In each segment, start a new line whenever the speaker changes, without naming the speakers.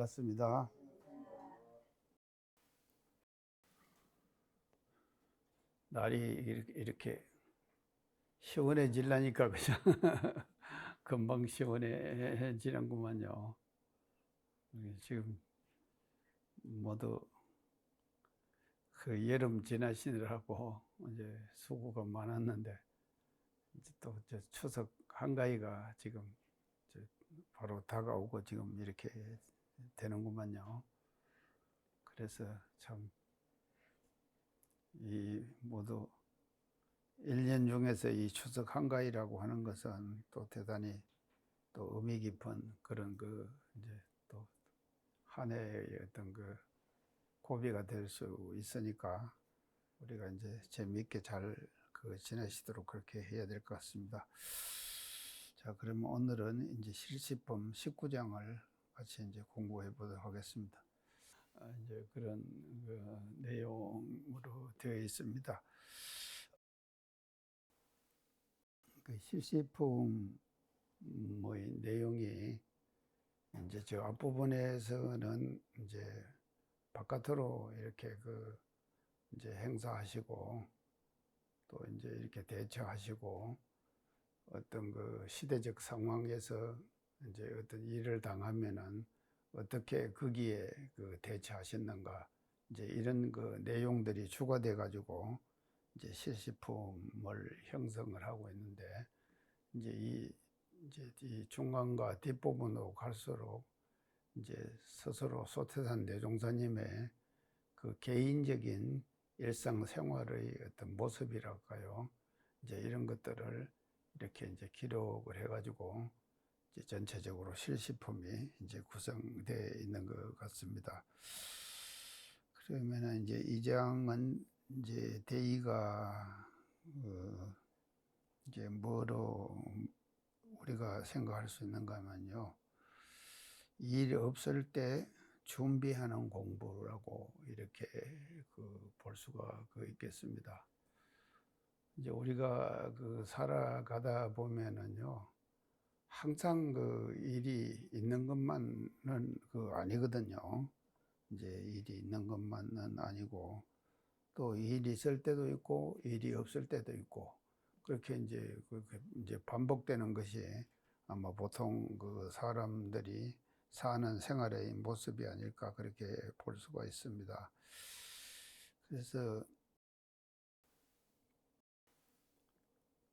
반갑습니다. 날이 이렇게 시원해지려니까 그냥 금방 시원해지는구만요. 지금 모두 그 여름 지나시느라고 이제 수고가 많았는데 이제 또 추석 한가위가 지금 바로 다가오고 지금 이렇게 되는구만요. 그래서 참 이 모두 1년 중에서 이 추석 한가위라고 하는 것은 또 대단히 또 의미 깊은 그런 이제 또 한 해의 어떤 고비가 될 수 있으니까 우리가 이제 재미있게 잘 지내시도록 그렇게 해야 될 것 같습니다. 자, 그러면 오늘은 이제 실시법 19장을 같이 이제 공부해 보도록 하겠습니다. 이제 그런 내용으로 되어 있습니다. 실시품 내용이 이제 저 앞부분에서는 이제 바깥으로 이렇게 이제 행사하시고 또 이제 이렇게 대처하시고 어떤 시대적 상황에서 이제 어떤 일을 당하면은 어떻게 거기에 대처하셨는가 이제 이런 내용들이 추가돼 가지고 이제 실시품을 형성을 하고 있는데 이제 이 중간과 뒷부분으로 갈수록 이제 스스로 소태산 내종사님의 개인적인 일상생활의 어떤 모습이랄까요. 이제 이런 것들을 이렇게 이제 기록을 해가지고 이제 전체적으로 실시품이 이제 구성되어 있는 것 같습니다. 그러면은 이제 이 장은 이제 대의가 이제 뭐로 우리가 생각할 수 있는가 하면요. 일이 없을 때 준비하는 공부라고 이렇게 볼 수가 있겠습니다. 이제 우리가 살아가다 보면은요, 항상 일이 있는 것만은 아니거든요. 이제 일이 있는 것만은 아니고, 또 일이 있을 때도 있고, 일이 없을 때도 있고, 그렇게 이제 반복되는 것이 아마 보통 사람들이 사는 생활의 모습이 아닐까 그렇게 볼 수가 있습니다. 그래서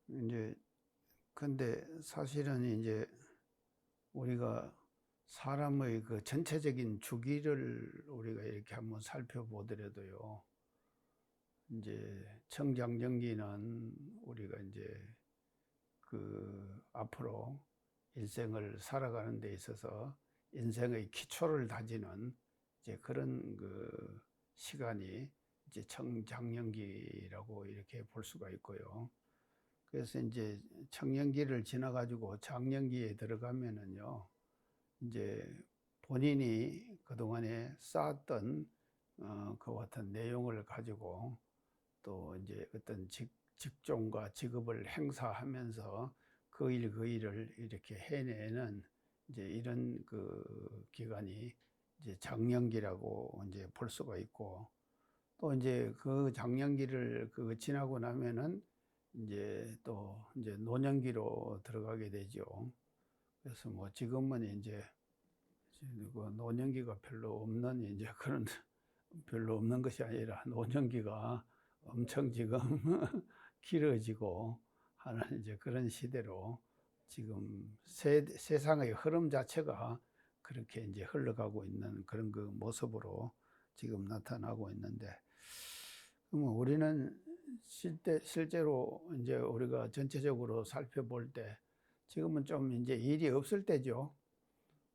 이제 근데 사실은 이제 우리가 사람의 전체적인 주기를 우리가 이렇게 한번 살펴보더라도요. 이제 청장년기는 우리가 이제 앞으로 일생을 살아가는 데 있어서 인생의 기초를 다지는 이제 그런 시간이 이제 청장년기라고 이렇게 볼 수가 있고요. 그래서 이제 청년기를 지나가지고 장년기에 들어가면은요, 이제 본인이 그동안에 쌓았던 그와 같은 내용을 가지고 또 이제 어떤 직종과 직업을 행사하면서 그 일을 이렇게 해내는 이제 이런 기간이 이제 장년기라고 이제 볼 수가 있고 또 이제 그 장년기를 지나고 나면은 이제 또 이제 노년기로 들어가게 되죠. 그래서 뭐 지금은 이제 노년기가 별로 없는 이제 그런 별로 없는 것이 아니라 노년기가 엄청 지금 길어지고 하는 이제 그런 시대로 지금 세상의 흐름 자체가 그렇게 이제 흘러가고 있는 그런 모습으로 지금 나타나고 있는데, 그러면 우리는 실제로 이제 우리가 전체적으로 살펴볼 때 지금은 좀 이제 일이 없을 때죠.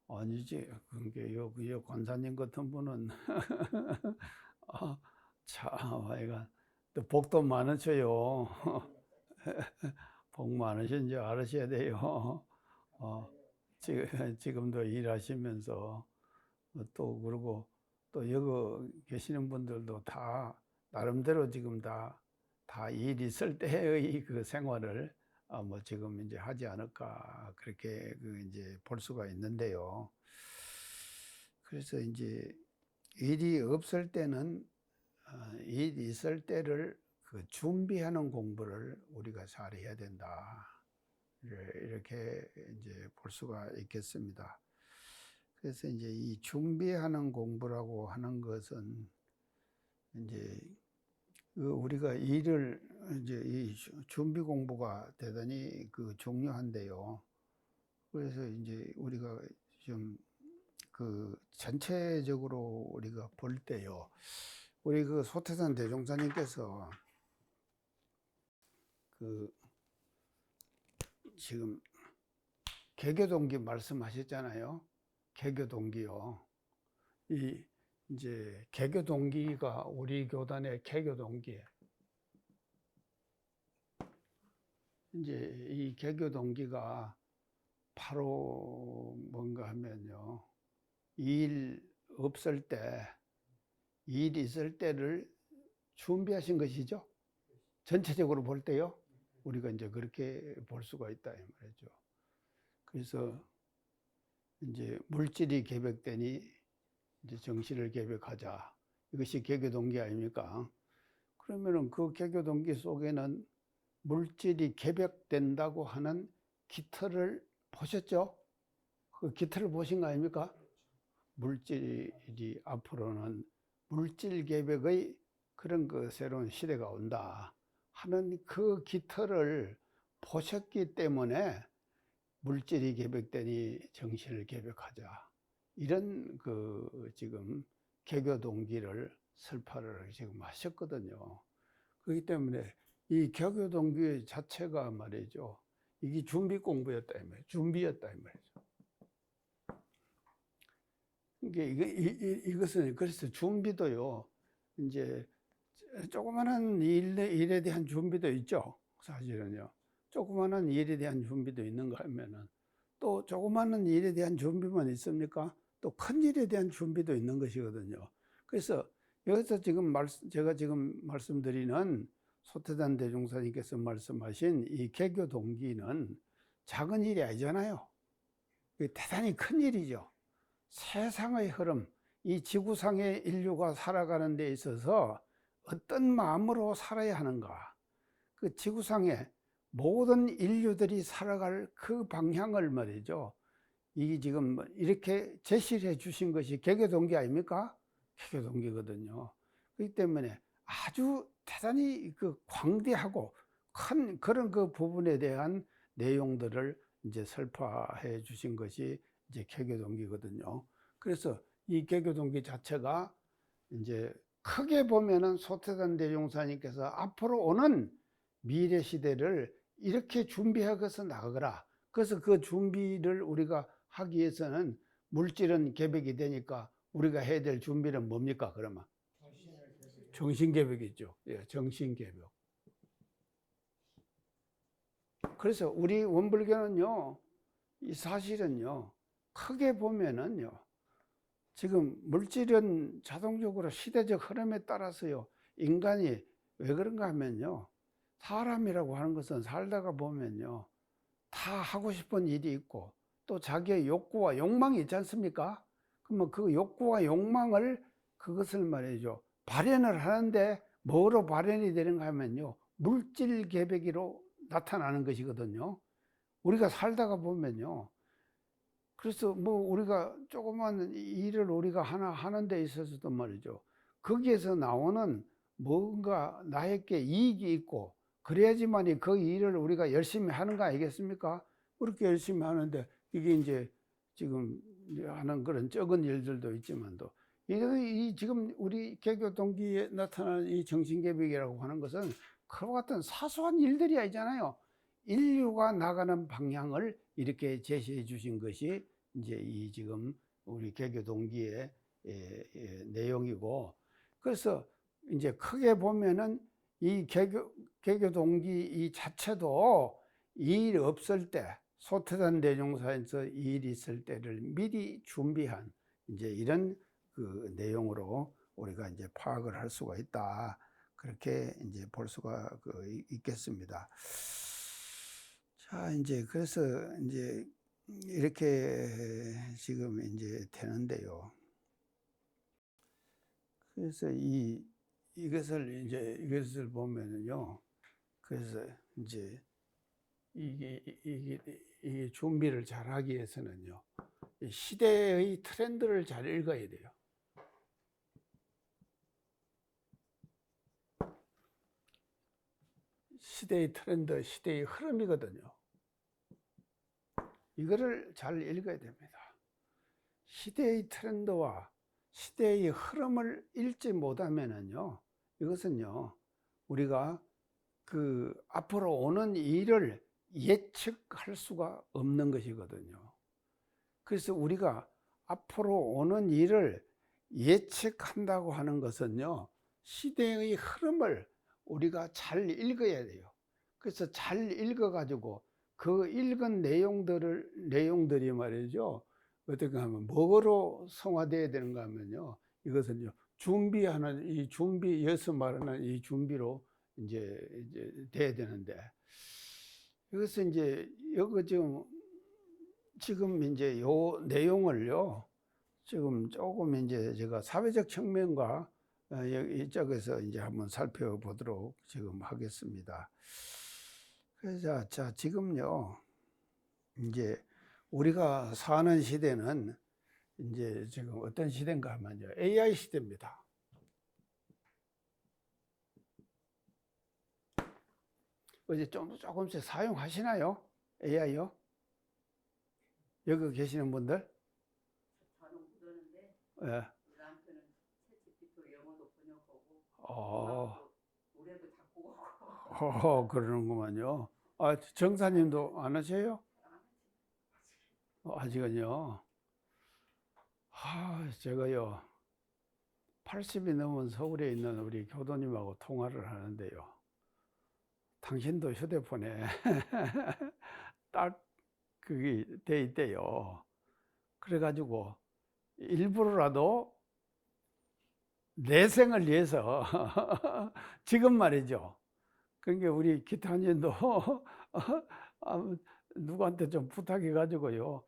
아니지. 그게 요 권사님 같은 분은 참, 아이가 또 복도 많으셔요. 복 많으신 줄 알으셔야 돼요. 지금도 일하시면서 또 그러고 또 여기 계시는 분들도 다 나름대로 지금 다 일 있을 때의 생활을 뭐 지금 이제 하지 않을까 그렇게 이제 볼 수가 있는데요. 그래서 이제 일이 없을 때는 일 있을 때를 그 준비하는 공부를 우리가 잘 해야 된다. 이렇게 이제 볼 수가 있겠습니다. 그래서 이제 이 준비하는 공부라고 하는 것은 이제 우리가 일을 이제 이 준비 공부가 대단히 그 중요한데요. 그래서 이제 우리가 좀 그 전체적으로 우리가 볼 때요. 우리 그 소태산 대종사님께서 그 지금 개교동기 말씀하셨잖아요. 개교동기요. 이 이제 개교동기가 우리 교단의 개교동기. 이제 이 개교동기가 바로 뭔가 하면요. 일 없을 때, 일 있을 때를 준비하신 것이죠. 전체적으로 볼 때요. 우리가 이제 그렇게 볼 수가 있다 이 말이죠. 그래서 이제 물질이 계백되니 이제 정신을 계백하자. 이것이 개교 동기 아닙니까? 그러면은 그 개교 동기 속에는 물질이 계백된다고 하는 기틀을 보셨죠? 그 기틀을 보신 거 아닙니까? 물질이 앞으로는 물질 계백의 그런 그 새로운 시대가 온다 하는 그 기틀을 보셨기 때문에 물질이 계백되니 정신을 계백하자. 이런 그 지금 개교 동기를 설파를 지금 하셨거든요. 그렇기 때문에 이 개교 동기 자체가 말이죠. 이게 준비 공부였다 이 말이에요. 준비였다 이 말이죠. 이것은 그래서 준비도요. 이제 조그마한 일에 대한 준비도 있죠. 사실은요. 조그마한 일에 대한 준비도 있는가 하면은 또 조그마한 일에 대한 준비만 있습니까? 또 큰 일에 대한 준비도 있는 것이거든요. 그래서 여기서 지금 제가 지금 말씀드리는 소태단 대종사님께서 말씀하신 이 개교 동기는 작은 일이 아니잖아요. 대단히 큰 일이죠. 세상의 흐름, 이 지구상의 인류가 살아가는 데 있어서 어떤 마음으로 살아야 하는가. 그 지구상의 모든 인류들이 살아갈 그 방향을 말이죠. 이게 지금 이렇게 제시를 해 주신 것이 개교 동기 아닙니까? 개교 동기거든요. 그렇기 때문에 아주 대단히 그 광대하고 큰 그런 그 부분에 대한 내용들을 이제 설파해 주신 것이 이제 개교 동기거든요. 그래서 이 개교 동기 자체가 이제 크게 보면은 소태산 대종사님께서 앞으로 오는 미래 시대를 이렇게 준비하고서 나가거라. 그래서 그 준비를 우리가 하기 위해서는 물질은 계백이 되니까 우리가 해야 될 준비는 뭡니까? 그러면 정신계백이죠. 예, 정신계백. 그래서 우리 원불교는요, 이 사실은요, 크게 보면은요, 지금 물질은 자동적으로 시대적 흐름에 따라서요, 인간이 왜 그런가 하면요, 사람이라고 하는 것은 살다가 보면요, 다 하고 싶은 일이 있고, 또 자기의 욕구와 욕망이 있지 않습니까? 그러면 그 욕구와 욕망을 그것을 말이죠. 발현을 하는데 뭐로 발현이 되는가 하면요. 물질 계백으로 나타나는 것이거든요. 우리가 살다가 보면요. 그래서 뭐 우리가 조그만 일을 우리가 하나 하는 데 있어서도 말이죠. 거기에서 나오는 뭔가 나에게 이익이 있고 그래야지만이 그 일을 우리가 열심히 하는 거 아니겠습니까? 그렇게 열심히 하는데 이게 이제 지금 하는 그런 적은 일들도 있지만도 이 지금 우리 개교 동기에 나타나는 이 정신계백이라고 하는 것은 그와 같은 사소한 일들이 아니잖아요. 인류가 나가는 방향을 이렇게 제시해 주신 것이 이제 이 지금 우리 개교 동기의 내용이고, 그래서 이제 크게 보면은 이 개교 동기 이 자체도 일 없을 때 소태산 대종사에서 일 있을 때를 미리 준비한 이제 이런 그 내용으로 우리가 이제 파악을 할 수가 있다. 그렇게 이제 볼 수가 있겠습니다. 자, 이제 그래서 이제 이렇게 지금 이제 되는데요. 그래서 이것을 보면은요. 그래서 이제 이게 준비를 잘하기 위해서는요. 시대의 트렌드를 잘 읽어야 돼요. 시대의 트렌드, 시대의 흐름이거든요. 이거를 잘 읽어야 됩니다. 시대의 트렌드와 시대의 흐름을 읽지 못하면은요, 이것은요, 우리가 그 앞으로 오는 일을 예측할 수가 없는 것이거든요. 그래서 우리가 앞으로 오는 일을 예측한다고 하는 것은요, 시대의 흐름을 우리가 잘 읽어야 돼요. 그래서 잘 읽어가지고 그 읽은 내용들이 말이죠, 어떻게 하면 뭐로 성화되어야 되는가 하면요, 이것은요, 여기서 말하는 이 준비로 이제 돼야 되는데, 이것은 이제 여기 지금 이제 요 내용을요, 지금 조금 이제 제가 사회적 혁명과 이쪽에서 이제 한번 살펴보도록 지금 하겠습니다. 그래서 자, 지금요, 이제 우리가 사는 시대는 이제 지금 어떤 시대인가 하면요, AI 시대입니다. 어제 조금씩 사용하시나요? AI요? 여기 계시는 분들?
저는 못하는데
예.
남편은 챗GPT로 영어도 번역하고 노래도 작곡하고
그러는구만요. 아, 정사님도 안 하세요? 아직은요. 제가요, 80이 넘은 서울에 있는 우리 교도님하고 통화를 하는데요. 당신도 휴대폰에 딱 그게 돼 있대요. 그래가지고 일부러라도 내생을 위해서 지금 말이죠. 그러니까 우리 기타님도 누구한테 좀 부탁해가지고요,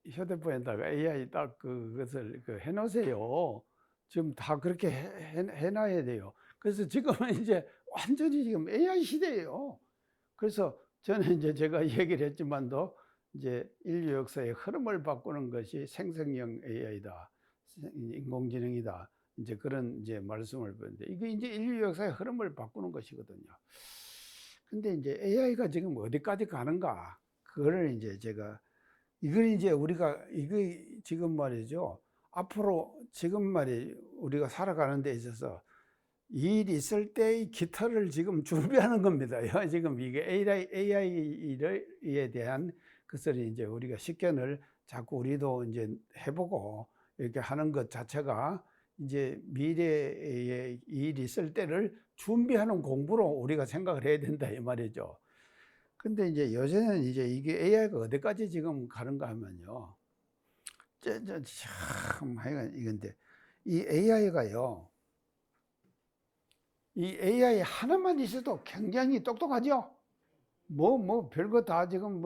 휴대폰에다가 AI 딱 그것을 해놓으세요. 지금 다 그렇게 해놔야 돼요. 그래서 지금은 이제 완전히 지금 AI 시대예요. 그래서 저는 이제 제가 얘기를 했지만도 이제 인류 역사의 흐름을 바꾸는 것이 생성형 AI다, 인공지능이다, 이제 그런 이제 말씀을 드렸는데, 이게 이제 인류 역사의 흐름을 바꾸는 것이거든요. 근데 이제 AI가 지금 어디까지 가는가, 그거를 이제 제가, 이걸 이제 우리가 이거 지금 말이죠, 앞으로 지금 우리가 살아가는 데 있어서 일 있을 때의 기타를 지금 준비하는 겁니다. 지금 이게 AI에 대한 것을 이제 우리가 식견을 자꾸 우리도 이제 해보고 이렇게 하는 것 자체가 이제 미래에 일 있을 때를 준비하는 공부로 우리가 생각을 해야 된다, 이 말이죠. 근데 이제 요새는 이제 이게 AI가 어디까지 지금 가는가 하면요, 참 하여간 이건데, 이 AI가요, 이 AI 하나만 있어도 굉장히 똑똑하죠? 별거 다 지금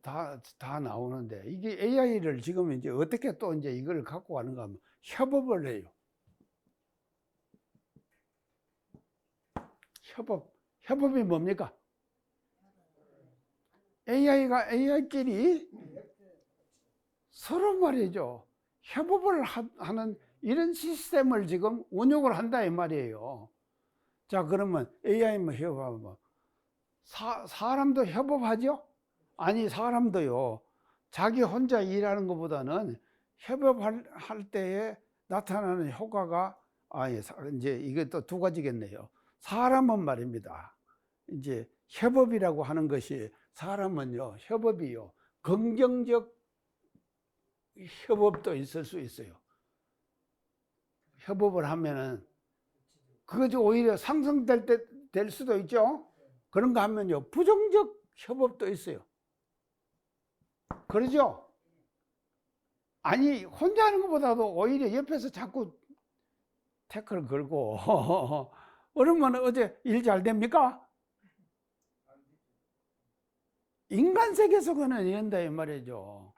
다 나오는데, 이게 AI를 지금 이제 어떻게 또 이제 이걸 갖고 가는가 하면 협업을 해요. 협업이 뭡니까? AI가 AI끼리 서로 말이죠, 협업을 하는 이런 시스템을 지금 운영을 한다, 이 말이에요. 자, 그러면 AI만 협업하면 사람도 협업하죠? 아니, 사람도요, 자기 혼자 일하는 것보다는 협업할 때에 나타나는 효과가, 이제 이게 또 두 가지겠네요. 사람은 말입니다, 이제 협업이라고 하는 것이, 사람은요, 협업이요, 긍정적 협업도 있을 수 있어요. 협업을 하면은 그것이 오히려 될 수도 있죠. 그런가 하면요, 부정적 협업도 있어요. 그러죠? 아니, 혼자 하는 것보다도 오히려 옆에서 자꾸 태클 걸고 그러면 어제 일 잘 됩니까? 인간 세계에서는 이런다, 이 말이죠.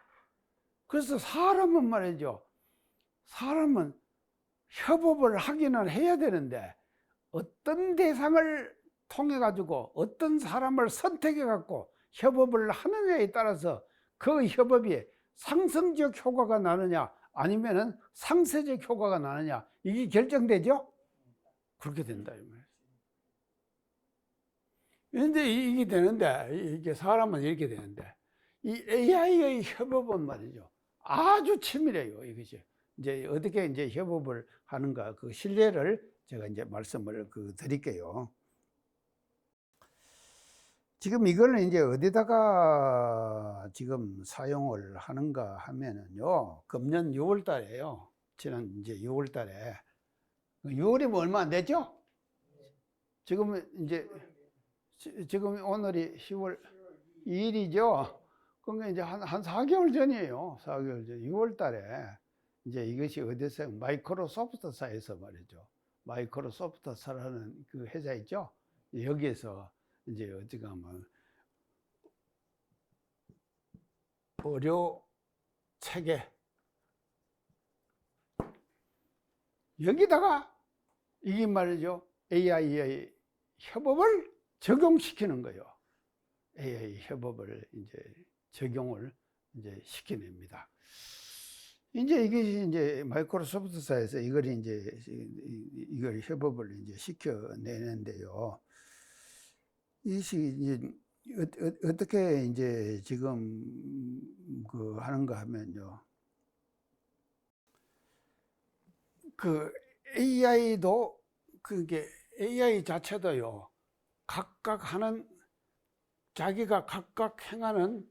그래서 사람은 말이죠, 사람은 협업을 하기는 해야 되는데 어떤 대상을 통해 가지고 어떤 사람을 선택해 갖고 협업을 하느냐에 따라서 그 협업이 상승적 효과가 나느냐 아니면은 상쇄적 효과가 나느냐 이게 결정되죠? 그렇게 된다 이 말이에요. 근데 이게 되는데 이게 사람은 이렇게 되는데 이 AI의 협업은 말이죠. 아주 치밀해요, 이것이. 이제 어떻게 이제 협업을 하는가 그 실례를 제가 이제 말씀을 드릴게요. 지금 이거는 이제 어디다가 지금 사용을 하는가 하면은요, 금년 6월 달에요. 지난 이제 6월 달에. 6월이면 뭐 얼마 안 됐죠? 지금 이제, 지금 오늘이 10월 2일이죠? 그러니까 이제 한 4개월 전이에요. 4개월 전. 6월 달에 이제 이것이 어디서 마이크로소프트사에서 말이죠. 마이크로소프트사라는 그 회사 있죠? 여기에서 이제 어떻게 하면 의료 체계 여기다가 이게 말이죠. AI의 협업을 적용시키는 거예요. AI 협업을 이제 적용을 이제 시켜냅니다. 이제 이게 이제 마이크로소프트사에서 이걸 협업을 이제 시켜내는데요. 이것이 이제 어떻게 이제 지금 하는가 하면요. AI도 그게 AI 자체도요. 각각 하는 자기가 각각 행하는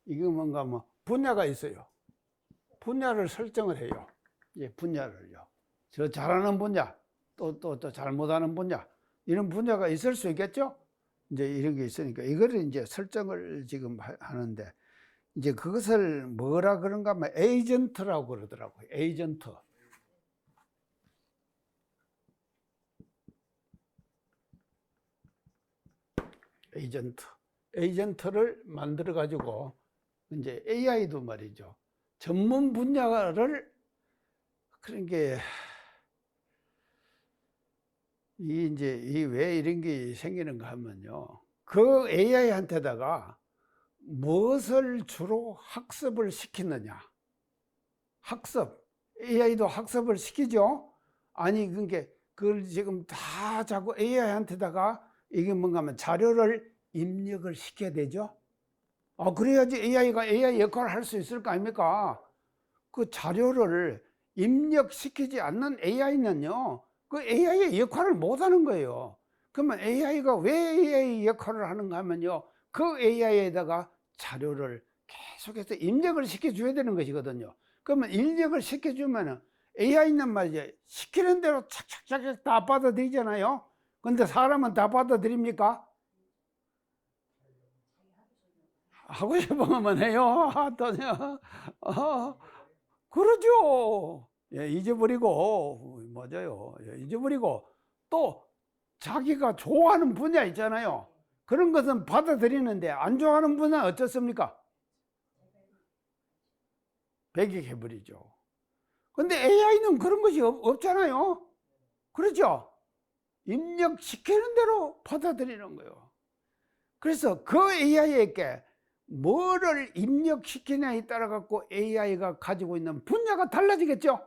이게 뭔가 뭐 분야가 있어요. 분야를 설정을 해요. 예, 분야를요. 저 잘하는 분야, 또 잘못하는 분야, 이런 분야가 있을 수 있겠죠? 이제 이런 게 있으니까 이거를 이제 설정을 지금 하는데 이제 그것을 뭐라 그런가 하면 에이전트라고 그러더라고요. 에이전트. 에이전트를 만들어 가지고 이제 AI도 말이죠. 전문 분야를 그런 게 왜 이런 게 생기는가 하면요. 그 AI한테다가 무엇을 주로 학습을 시키느냐. 학습. AI도 학습을 시키죠. 아니, 그걸 지금 다 자꾸 AI한테다가 이게 뭔가 하면 자료를 입력을 시켜야 되죠. 그래야지 AI가 AI 역할을 할 수 있을 거 아닙니까? 그 자료를 입력시키지 않는 AI는요, 그 AI의 역할을 못 하는 거예요. 그러면 AI가 왜 AI 역할을 하는가 하면요, 그 AI에다가 자료를 계속해서 입력을 시켜줘야 되는 것이거든요. 그러면 입력을 시켜주면은 AI는 말이죠, 시키는 대로 착착착 다 받아들이잖아요. 근데 사람은 다 받아들입니까? 하고 싶으면 해요. 그러죠. 예, 잊어버리고, 맞아요. 예, 잊어버리고, 또 자기가 좋아하는 분야 있잖아요. 그런 것은 받아들이는데, 안 좋아하는 분야는 어떻습니까? 배격해버리죠. 근데 AI는 그런 것이 없잖아요. 그렇죠? 입력시키는 대로 받아들이는 거예요. 그래서 그 AI에게 뭐를 입력시키냐에 따라 갖고 AI가 가지고 있는 분야가 달라지겠죠?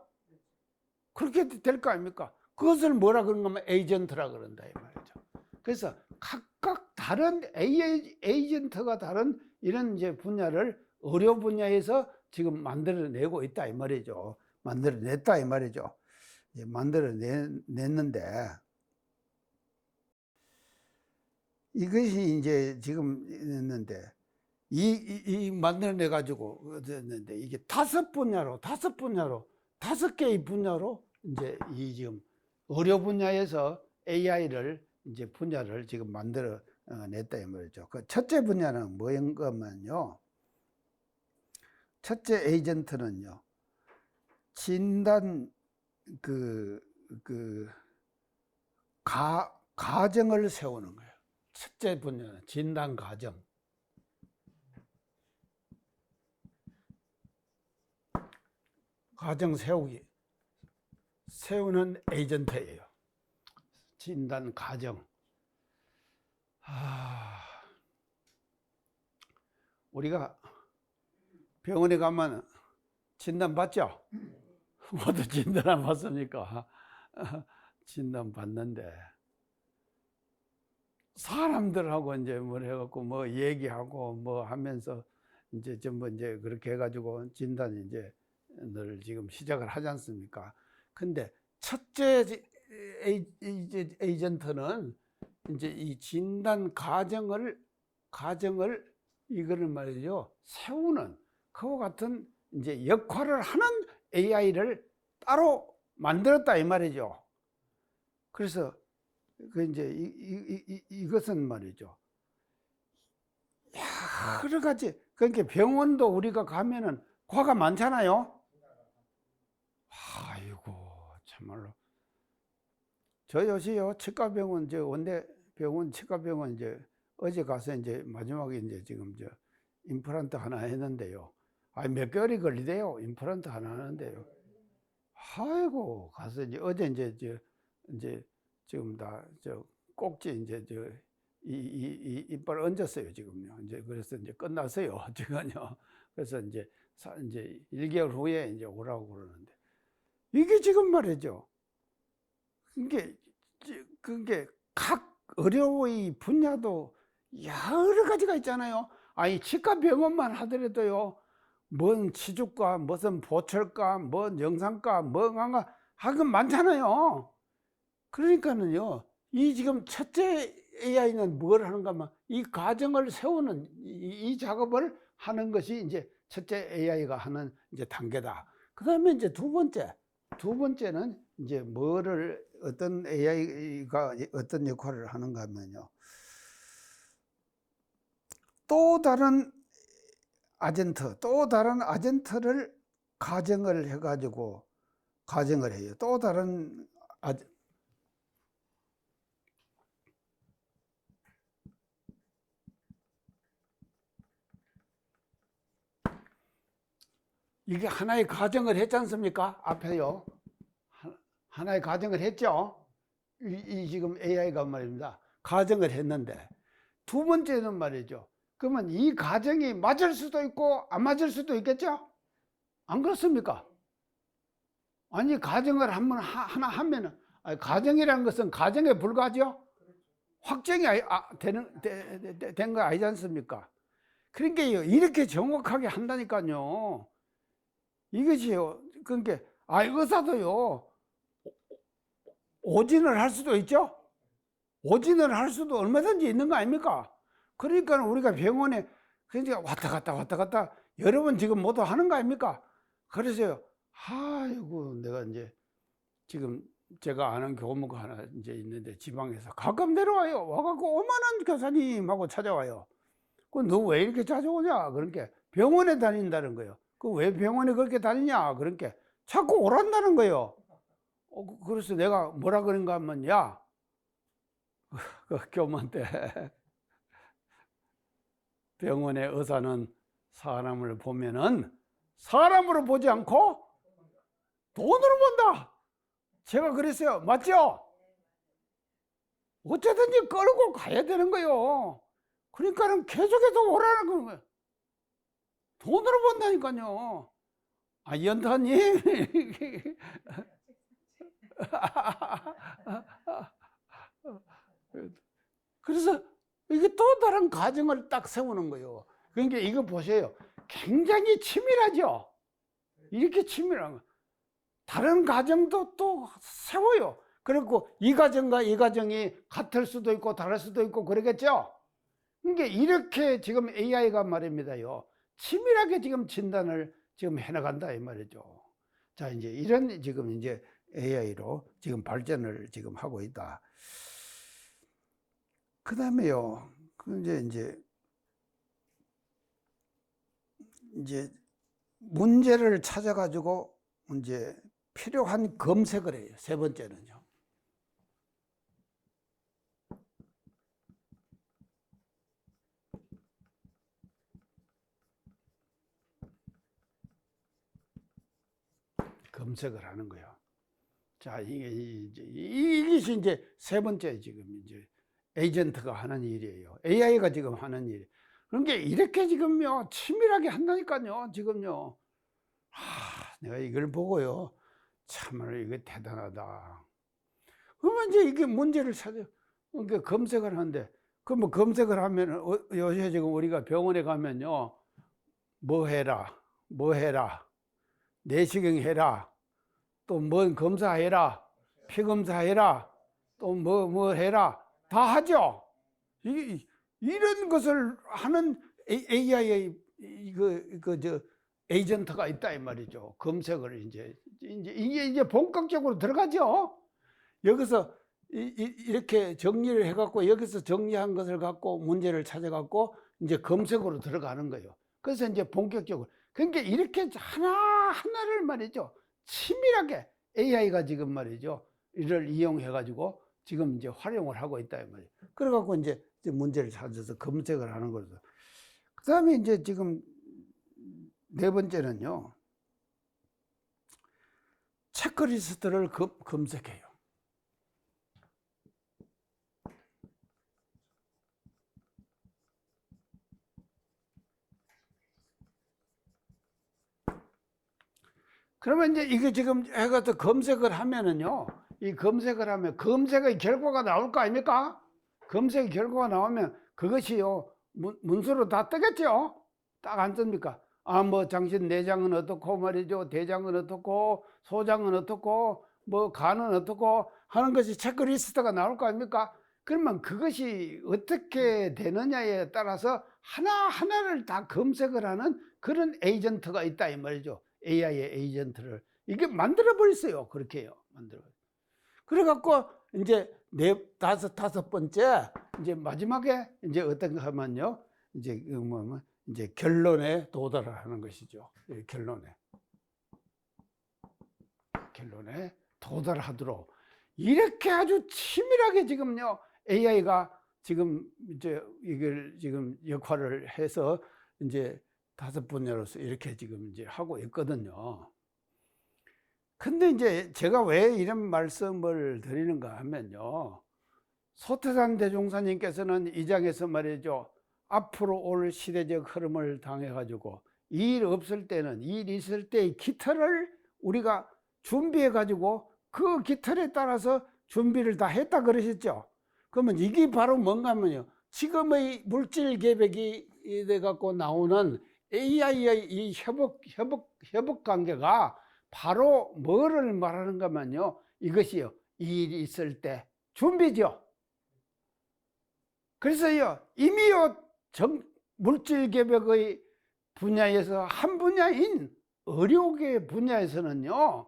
그렇게 될 거 아닙니까? 그것을 뭐라 그런 거면 에이전트라 그런다 이 말이죠. 그래서 각각 다른 에이전트가 다른 이런 이제 분야를 의료 분야에서 지금 만들어내고 있다 이 말이죠. 만들어냈다 이 말이죠. 만들어냈는데 이것이 이제 지금 있는데 이 만들어내 가지고 됐는데 이게 5개의 분야로 이제 이 지금 의료 분야에서 AI를 이제 분야를 지금 만들어 냈다 이 말이죠. 그 첫째 분야는 뭐인가면요. 첫째 에이전트는요. 진단 가정을 세우는 거예요. 첫째 분야는 진단 가정. 가정 세우기. 세우는 에이전트예요. 진단 과정. 우리가 병원에 가면 진단 받죠? 모두 진단 안 받습니까? 진단 받는데 사람들하고 이제 뭘 해갖고 뭐 얘기하고 뭐 하면서 이제 전부 이제 그렇게 해가지고 진단이 이제 늘 지금 시작을 하지 않습니까? 근데 첫째 에이전트는 이제 이 진단 과정을 이거를 말이죠 세우는 그와 같은 이제 역할을 하는 AI를 따로 만들었다 이 말이죠. 그래서 그 이제 이것은 말이죠. 여러 가지 그러니까 병원도 우리가 가면은 과가 많잖아요. 아이고 참말로 저 요새요 치과병원 이제 원대병원 치과병원 이제 어제 가서 이제 마지막에 이제 지금 저 임플란트 하나 했는데요. 몇 개월이 걸리대요. 임플란트 하나 하는데요. 아이고 가서 이제 어제 이제 지금 다 저 꼭지 이제 저 이빨 얹었어요 지금요. 이제 그래서 이제 끝났어요 지금요. 그래서 이제 1개월 후에 이제 오라고 그러는데 이게 지금 말이죠. 그게 각 의료의 분야도 여러 가지가 있잖아요. 아니 치과 병원만 하더라도요. 뭔 치주과, 무슨 보철과, 뭔 영상과, 뭔가 하긴 많잖아요. 그러니까는요. 이 지금 첫째 AI는 뭘 하는가 하면 이 과정을 세우는 이 작업을 하는 것이 이제 첫째 AI가 하는 이제 단계다. 그다음에 이제 두 번째는 이제 뭐를 어떤 AI가 어떤 역할을 하는가 하면요. 또 다른 아젠트를 가정을 해가지고 가정을 해요. 또 다른 이게 하나의 가정을 했지 않습니까? 앞에요. 하나의 가정을 했죠. 이 지금 AI가 말입니다. 가정을 했는데 두 번째는 말이죠. 그러면 이 가정이 맞을 수도 있고 안 맞을 수도 있겠죠? 안 그렇습니까? 아니 가정을 하나 하면은 가정이라는 것은 가정에 불과하죠. 확정이 된 거 아니지 않습니까? 그러니까 이렇게 정확하게 한다니까요. 이것이요. 그러니까 의사도요. 오진을 할 수도 있죠. 오진을 할 수도 얼마든지 있는 거 아닙니까? 그러니까 우리가 병원에 그러니까 왔다 갔다 여러 번 지금 모두 하는 거 아닙니까? 그래서요. 아이고 내가 이제 지금 제가 아는 교무가 하나 이제 있는데 지방에서 가끔 내려와요. 와갖고 오만한 교사님하고 찾아와요. 그 너 왜 이렇게 자주 오냐? 그러니까 병원에 다닌다는 거예요. 그 왜 병원에 그렇게 다니냐? 그러니까 자꾸 오란다는 거예요. 그래서 내가 뭐라 그런가 하면 야, 그 교무한테 병원의 의사는 사람을 보면은 사람으로 보지 않고 돈으로 본다. 제가 그랬어요. 맞죠? 어쨌든지 끌고 가야 되는 거예요. 그러니까는 계속해서 오라는 거예요. 돈으로 본다니까요. 연타님. 그래서 이게 또 다른 가정을 딱 세우는 거예요. 그러니까 이거 보세요. 굉장히 치밀하죠? 이렇게 치밀한 거. 다른 가정도 또 세워요. 그리고 이 가정과 이 가정이 같을 수도 있고 다를 수도 있고 그러겠죠? 그러니까 이렇게 지금 AI가 말입니다요. 치밀하게 지금 진단을 지금 해나간다 이 말이죠. 자, 이제 이런 지금 이제 AI로 지금 발전을 지금 하고 있다. 그 다음에요. 이제 문제를 찾아가지고 이제 필요한 검색을 해요. 세 번째는요. 검색을 하는 거예요. 자, 이것이 이제 세 번째 지금 이제 에이전트가 하는 일이에요. AI가 지금 하는 일. 그런 게 이렇게 지금요, 치밀하게 한다니까요, 지금요. 내가 이걸 보고요, 참으로 이게 대단하다. 그러면 이제 이게 문제를 찾아, 그러니까 검색을 하는데, 그 뭐 검색을 하면, 요새 지금 우리가 병원에 가면요, 뭐 해라, 뭐 해라, 내시경 해라, 또 뭔 검사해라, 피 검사해라, 또 뭐 해라, 다 하죠. 이런 것을 하는 AI의 저 에이전트가 있다 이 말이죠. 검색을 이게 본격적으로 들어가죠. 여기서 이렇게 정리를 해갖고 여기서 정리한 것을 갖고 문제를 찾아갖고 이제 검색으로 들어가는 거예요. 그래서 이제 본격적으로 그러니까 이렇게 하나를 말이죠. 치밀하게 AI가 지금 말이죠. 이를 이용해 가지고 지금 이제 활용을 하고 있다 이 말이에요. 그래 갖고 이제 문제를 찾아서 검색을 하는 거죠. 그다음에 이제 지금 네 번째는요. 체크리스트를 검색해요. 그러면 이제 이게 지금 해가지고 검색을 하면은요, 이 검색을 하면 검색의 결과가 나올 거 아닙니까? 검색의 결과가 나오면 그것이요, 문서로 다 뜨겠죠? 딱 안 뜹니까? 뭐, 당신 내장은 어떻고 말이죠. 대장은 어떻고, 소장은 어떻고, 뭐, 간은 어떻고 하는 것이 체크리스트가 나올 거 아닙니까? 그러면 그것이 어떻게 되느냐에 따라서 하나하나를 다 검색을 하는 그런 에이전트가 있다 이 말이죠. AI의 에이전트를 이게 만들어 버렸어요. 그렇게 해요. 그래갖고 이제 다섯 번째 이제 마지막에 이제 어떤가 하면요. 이제 뭐 이제 결론에 도달을 하는 것이죠. 결론에 도달하도록 이렇게 아주 치밀하게 지금요. AI가 지금 이제 이걸 지금 역할을 해서 이제 5분야로서 이렇게 지금 이제 하고 있거든요. 근데 이제 제가 왜 이런 말씀을 드리는가 하면요. 소태산 대종사님께서는 이 장에서 말이죠. 앞으로 올 시대적 흐름을 당해가지고 일 없을 때는 일 있을 때의 깃털을 우리가 준비해가지고 그 깃털에 따라서 준비를 다 했다 그러셨죠. 그러면 이게 바로 뭔가 하면요. 지금의 물질 계획이 돼갖고 나오는 AI의 이 협업 관계가 바로 뭐를 말하는가 하면요. 이것이요. 일이 있을 때 준비죠. 그래서요. 이미요. 물질 계획의 분야에서 한 분야인 의료계 분야에서는요.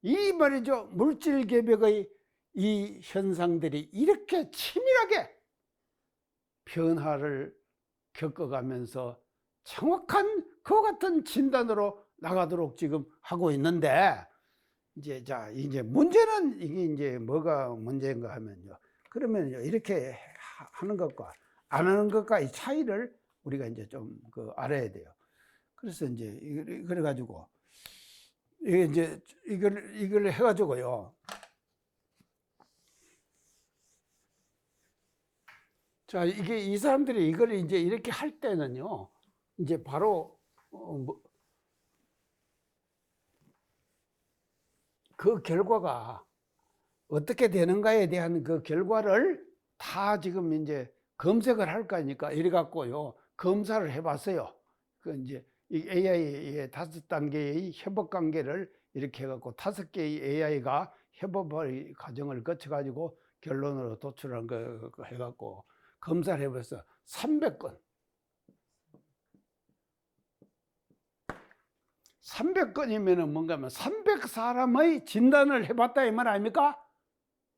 이 말이죠. 물질 계획의 이 현상들이 이렇게 치밀하게 변화를 겪어가면서 정확한 그와 같은 진단으로 나가도록 지금 하고 있는데 이제 문제는 이게 이제 뭐가 문제인가 하면요. 그러면요 이렇게 하는 것과 안 하는 것과의 차이를 우리가 이제 좀 알아야 돼요. 그래서 이제 그래 가지고 이게 이제 이걸 해가지고요. 자 이게 이 사람들이 이걸 이제 이렇게 할 때는요. 이제 바로 그 결과가 어떻게 되는가에 대한 그 결과를 다 지금 이제 검색을 할 거니까 이래 갖고요 검사를 해봤어요. 그 이제 이 AI의 5단계의 협업 관계를 이렇게 해갖고 5개의 AI가 협업의 과정을 거쳐 가지고 결론으로 도출한 거 해갖고 검사를 해봤어. 300건. 300건이면은 뭔가 하면 300사람의 진단을 해봤다 이 말 아닙니까?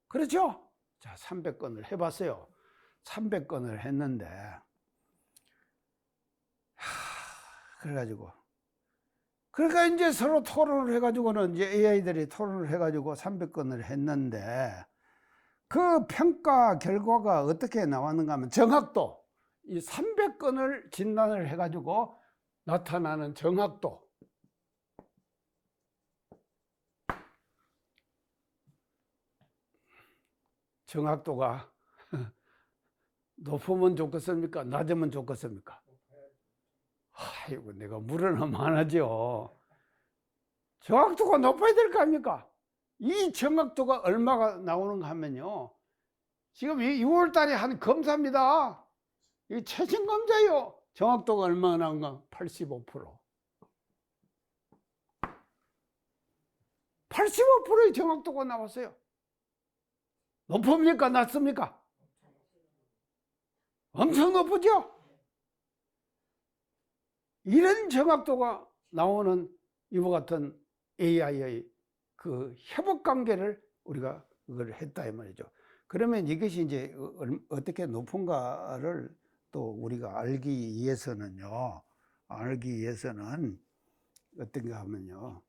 그렇죠? 자, 300건을 해봤어요. 300건을 했는데, 그래가지고. 그러니까 이제 서로 토론을 해가지고는 이제 AI들이 토론을 해가지고 300건을 했는데, 그 평가 결과가 어떻게 나왔는가 하면 정확도, 이 300건을 진단을 해가지고 나타나는 정확도. 정확도가 높으면 좋겠습니까? 낮으면 좋겠습니까? 아이고, 내가 물어는 많아죠. 정확도가 높아야 될 거 아닙니까? 이 정확도가 얼마가 나오는가 하면요. 지금 6월 달에 한 검사입니다. 이 최신 검사요. 정확도가 얼마나 나온가? 85%. 85%의 정확도가 나왔어요. 높습니까? 낮습니까? 엄청 높으죠? 이런 정확도가 나오는 이와 같은 AI의 그 협업 관계를 우리가 그걸 했다 이 말이죠. 그러면 이것이 이제 어떻게 높은가를 또 우리가 알기 위해서는 어떤가 하면요.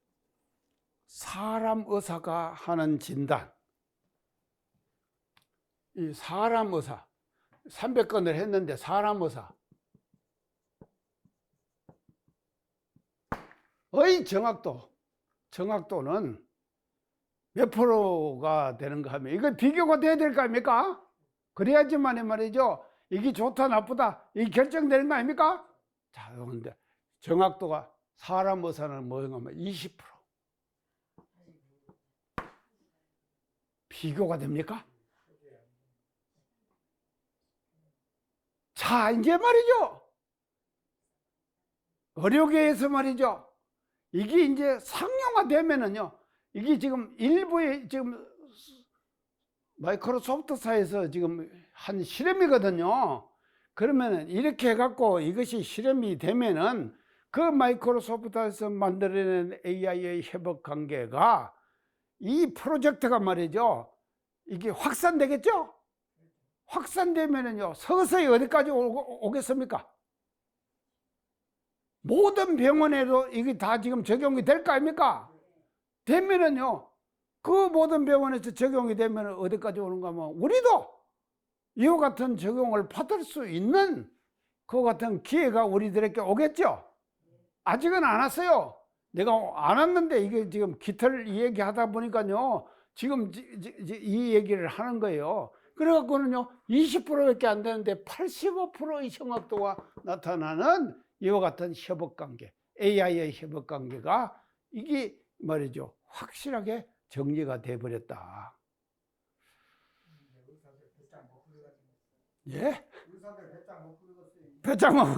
사람 의사가 하는 진단, 이 사람 의사, 300건을 했는데 사람 의사의 정확도는 몇 프로가 되는가 하면 이거 비교가 돼야 될 거 아닙니까? 그래야지만 말이죠. 이게 좋다 나쁘다 이게 결정되는 거 아닙니까? 자, 그런데 정확도가 사람 의사는 뭐냐면 20%. 비교가 됩니까? 자, 이제 말이죠. 의료계에서 말이죠. 이게 이제 상용화되면은요. 이게 지금 일부의 지금 마이크로소프트사에서 지금 한 실험이거든요. 그러면은 이렇게 해갖고 이것이 실험이 되면은 그 마이크로소프트에서 만들어낸 AI의 협업 관계가 이 프로젝트가 말이죠. 이게 확산되겠죠? 확산되면은요, 서서히 어디까지 오겠습니까? 모든 병원에도 이게 다 지금 적용이 될 거 아닙니까? 되면은요, 그 모든 병원에서 적용이 되면 어디까지 오는가 하면 우리도 이와 같은 적용을 받을 수 있는 그 같은 기회가 우리들에게 오겠죠? 아직은 안 왔어요. 내가 안 왔는데 이게 지금 깃털 얘기하다 보니까요, 지금 이 얘기를 하는 거예요. 그래갖고는요, 20%밖에 안 되는데 85%의 정확도가 나타나는 이와 같은 협업관계, AI의 협업관계가 이게 말이죠, 확실하게 정리가 돼버렸다. 예? 배짱 못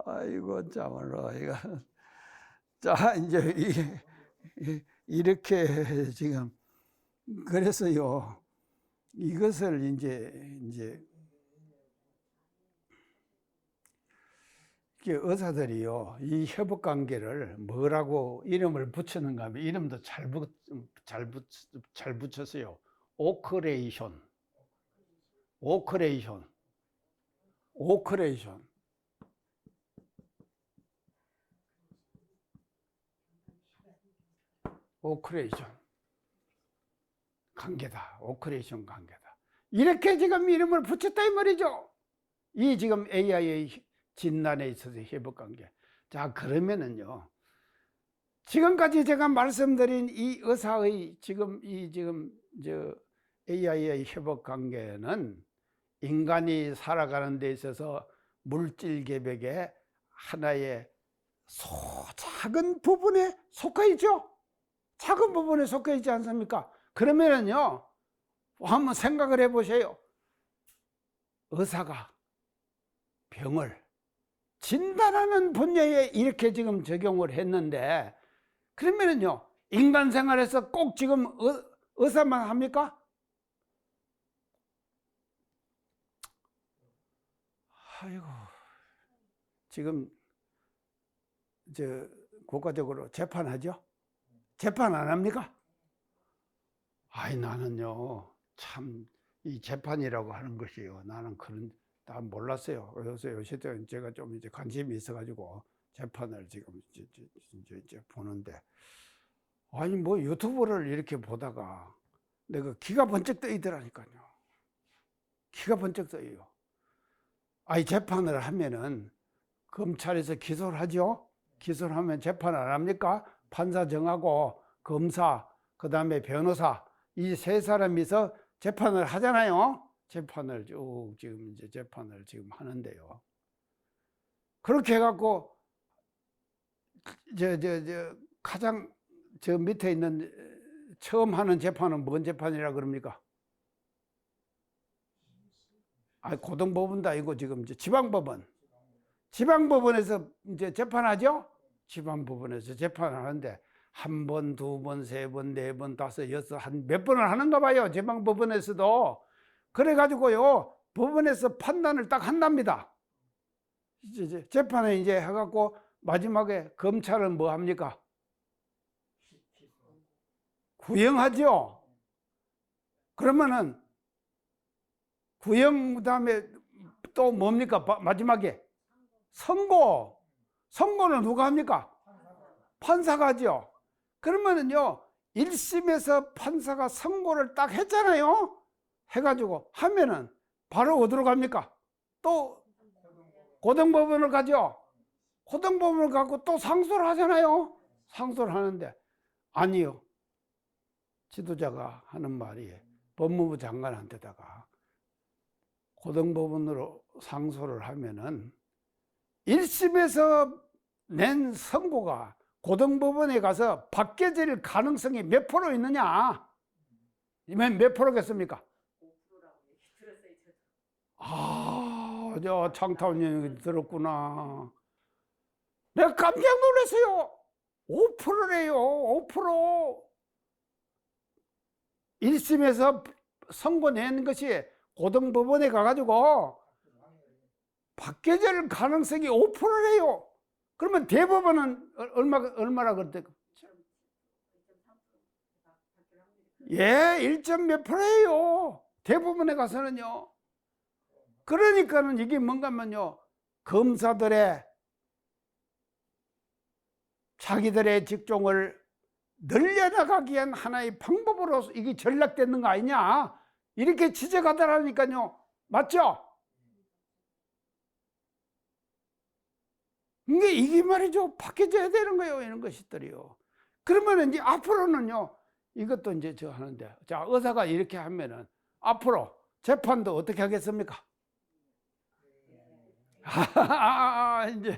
아이고, 참말로, 이거. 자, 이제 이렇게 지금, 그래서요, 이것을 이제 의사들이요, 이 협업 관계를 뭐라고 이름을 붙이는가 하면 이름도 잘 붙였어요. 오크레이션. 관계다. 오크레이션 관계다. 이렇게 지금 이름을 붙였다 이 말이죠. 이 지금 AI의 진단에 있어서 협업 관계. 자, 그러면은요, 지금까지 제가 말씀드린 이 의사의 지금 AI의 협업 관계는 인간이 살아가는 데 있어서 물질 개벽의 하나의 작은 부분에 속해 있죠. 작은 부분에 속해 있지 않습니까? 그러면은요, 한번 생각을 해보세요. 의사가 병을 진단하는 분야에 이렇게 지금 적용을 했는데, 그러면은요, 인간 생활에서 꼭 지금 의사만 합니까? 아이고, 지금 국가적으로 재판하죠? 재판 안 합니까? 아이, 나는요, 참 이 재판이라고 하는 것이요, 나는 다 몰랐어요. 그래서 요새 제가 좀 이제 관심이 있어가지고 재판을 지금 이제 보는데, 아니 뭐 유튜브를 이렇게 보다가 내가 기가 번쩍 떠이더라니까요. 기가 번쩍 떠요. 아이, 재판을 하면은 검찰에서 기소를 하죠. 기소를 하면 재판 안 합니까? 판사 정하고 검사, 그 다음에 변호사, 이 세 사람이서 재판을 하잖아요. 재판을 쭉 지금 이제 재판을 지금 하는데요. 그렇게 해갖고 가장 저 밑에 있는 처음 하는 재판은 뭔 재판이라 그럽니까? 고등법원도 아니고 지금 이제 지방법원. 지방법원에서 이제 재판하죠? 지방법원에서 재판하는데 한 번, 두 번, 세 번, 네 번, 다섯, 여섯, 한 몇 번을 하는가 봐요. 지방법원에서도. 그래가지고요, 법원에서 판단을 딱 한답니다. 이제 재판에 이제 해갖고 마지막에 검찰은 뭐 합니까? 구형하죠. 그러면은 구형 그다음에 또 뭡니까? 마지막에 선고. 선고는 누가 합니까? 판사가 하죠. 그러면은요, 1심에서 판사가 선고를 딱 했잖아요. 해가지고 하면은 바로 어디로 갑니까? 또 고등법원을 가죠. 고등법원을 가고 또 상소를 하잖아요. 상소를 하는데 아니요. 지도자가 하는 말이 법무부 장관한테다가 고등법원으로 상소를 하면은 1심에서 낸 선고가 고등법원에 가서 바뀌어질 가능성이 몇 프로 있느냐? 몇 프로겠습니까?
5%라고 얘기 들었어요. 저도.
저 창타원님 들었구나. 내가 깜짝 놀랐어요. 5%래요. 5%. 1심에서 선고 낸 것이 고등법원에 가가지고 바뀌어질 가능성이 5%래요. 그러면 대법원은 얼마라 그랬대? 예, 1점 몇 %예요. 대법원에 가서는요. 그러니까는 이게 뭔가 하면요, 검사들의 자기들의 직종을 늘려나가기 위한 하나의 방법으로 이게 전락되는 거 아니냐, 이렇게 지적하더라니까요. 맞죠? 이게 말이죠, 바뀌어져야 되는 거예요, 이런 것들이요. 그러면 이제 앞으로는요, 이것도 이제 저 하는데, 자, 의사가 이렇게 하면은 앞으로 재판도 어떻게 하겠습니까? 이제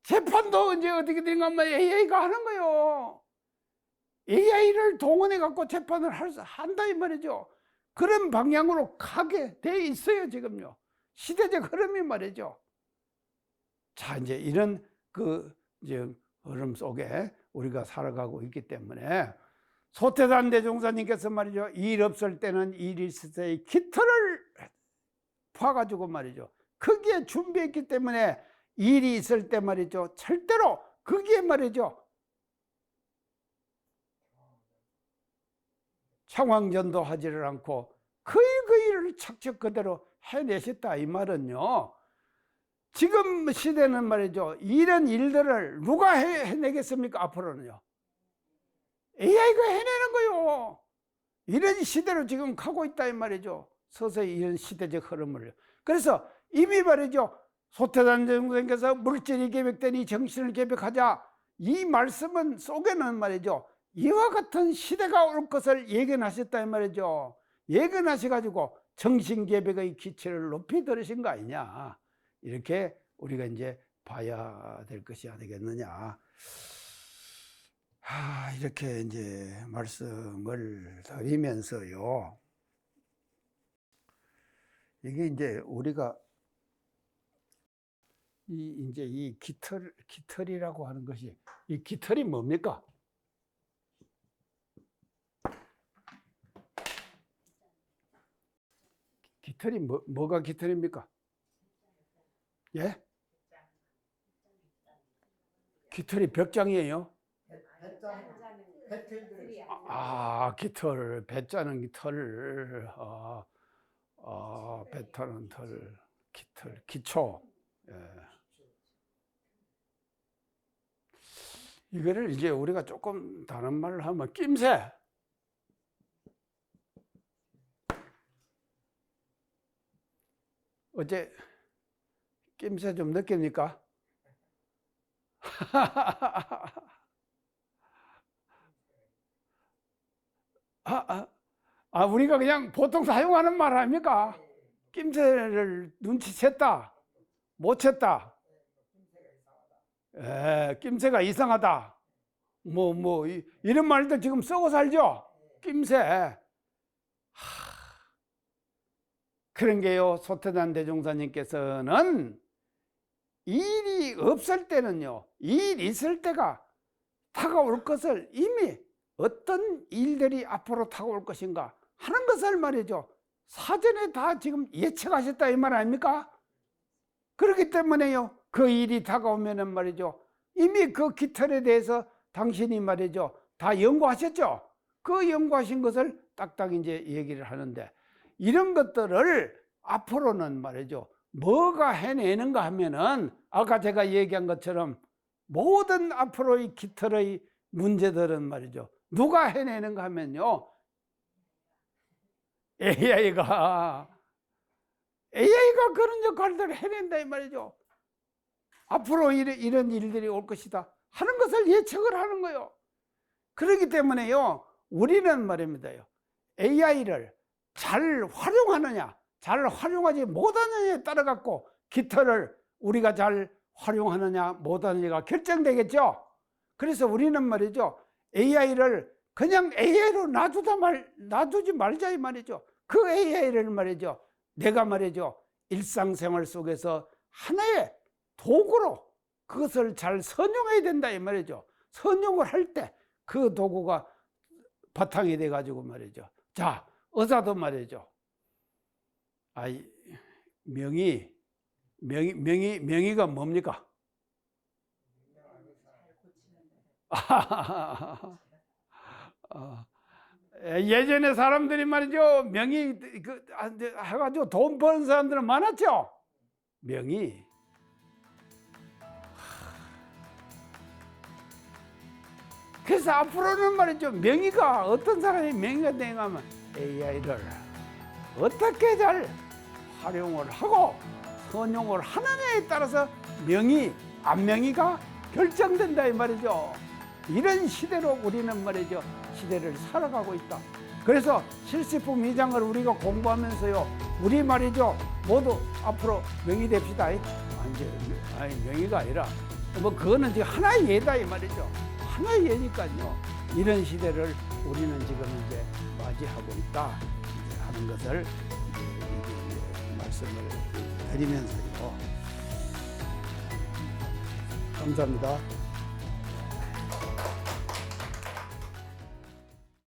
재판도 이제 어떻게 된가 하면 AI가 하는 거예요. AI를 동원해 갖고 재판을 한다 이 말이죠. 그런 방향으로 가게 돼 있어요, 지금요. 시대적 흐름이 말이죠. 자, 이제 이런 이제 흐름 속에 우리가 살아가고 있기 때문에 소태단 대종사님께서 말이죠, 일 없을 때는 일 있을 때의 깃털을 파가지고 말이죠, 거기에 준비했기 때문에 일이 있을 때 말이죠, 절대로 거기에 말이죠, 상황전도 하지를 않고 그 일을 착착 그대로 해내셨다 이 말은요, 지금 시대는 말이죠, 이런 일들을 누가 해내겠습니까? 앞으로는요, AI가 해내는 거요. 이런 시대로 지금 가고 있다 이 말이죠. 서서히 이런 시대적 흐름을. 그래서 이미 말이죠, 소태단 대종사님께서 물질이 계획되니 정신을 계획하자, 이 말씀은 속에는 말이죠, 이와 같은 시대가 올 것을 예견하셨다 이 말이죠. 예견하셔가지고 정신 계획의 기체를 높이 들으신 거 아니냐, 이렇게 우리가 이제 봐야 될 것이 아니겠느냐. 이렇게 이제 말씀을 드리면서요, 이게 이제 우리가 이제 이 깃털이라고 하는 것이, 이 깃털이 뭡니까? 깃털이 뭐가 깃털입니까? 예? 깃털이 벽장이에요? 깃털, 배 짜는 깃털, 배 타는 털, 깃털, 기초. 예. 이거를 이제 우리가 조금 다른 말을 하면 낌새. 어제 낌새 좀 느낍니까? 우리가 그냥 보통 사용하는 말 아닙니까? 낌새를 눈치챘다, 못 챘다, 낌새가 이상하다. 이런 말들 지금 쓰고 살죠? 낌새. 그런 게요, 소태단 대종사님께서는 일이 없을 때는요, 일 있을 때가 다가올 것을 이미 어떤 일들이 앞으로 다가올 것인가 하는 것을 말이죠, 사전에 다 지금 예측하셨다 이 말 아닙니까? 그렇기 때문에요, 그 일이 다가오면은 말이죠, 이미 그 깃털에 대해서 당신이 말이죠, 다 연구하셨죠? 그 연구하신 것을 딱딱 이제 얘기를 하는데, 이런 것들을 앞으로는 말이죠, 뭐가 해내는가 하면은 아까 제가 얘기한 것처럼 모든 앞으로의 깃털의 문제들은 말이죠, 누가 해내는가 하면요, AI가 그런 역할들을 해낸다 이 말이죠. 앞으로 이런 일들이 올 것이다 하는 것을 예측을 하는 거예요. 그렇기 때문에요, 우리는 말입니다요, AI를 잘 활용하느냐, 잘 활용하지 못하느냐에 따라 갖고 깃털을 우리가 잘 활용하느냐 못하느냐가 결정되겠죠. 그래서 우리는 말이죠, AI를 그냥 AI로 놔두지 말자 이 말이죠. 그 AI를 말이죠, 내가 말이죠, 일상생활 속에서 하나의 도구로 그것을 잘 선용해야 된다 이 말이죠. 선용을 할 때 그 도구가 바탕이 돼 가지고 말이죠. 자, 의사도 말이죠, 명의가 뭡니까? 예전에 사람들이 말이죠, 명의 해가지고 돈 버는 사람들은 많았죠. 명의. 그래서 앞으로는 말이죠, 명의가 어떤 사람이 명의가 되냐면 AI를 어떻게 잘 활용을 하고 선용을 하느냐에 따라서 명의, 안 명의가 결정된다 이 말이죠. 이런 시대로 우리는 말이죠, 시대를 살아가고 있다. 그래서 실시품 2장을 우리가 공부하면서요, 우리 말이죠, 모두 앞으로 명의 됩시다. 명의가 아니라 그거는 지금 하나의 예다 이 말이죠. 하나의 예니까요, 이런 시대를 우리는 지금 이제 맞이하고 있다 하는 것을 이제 말씀을 드리면서요. 감사합니다.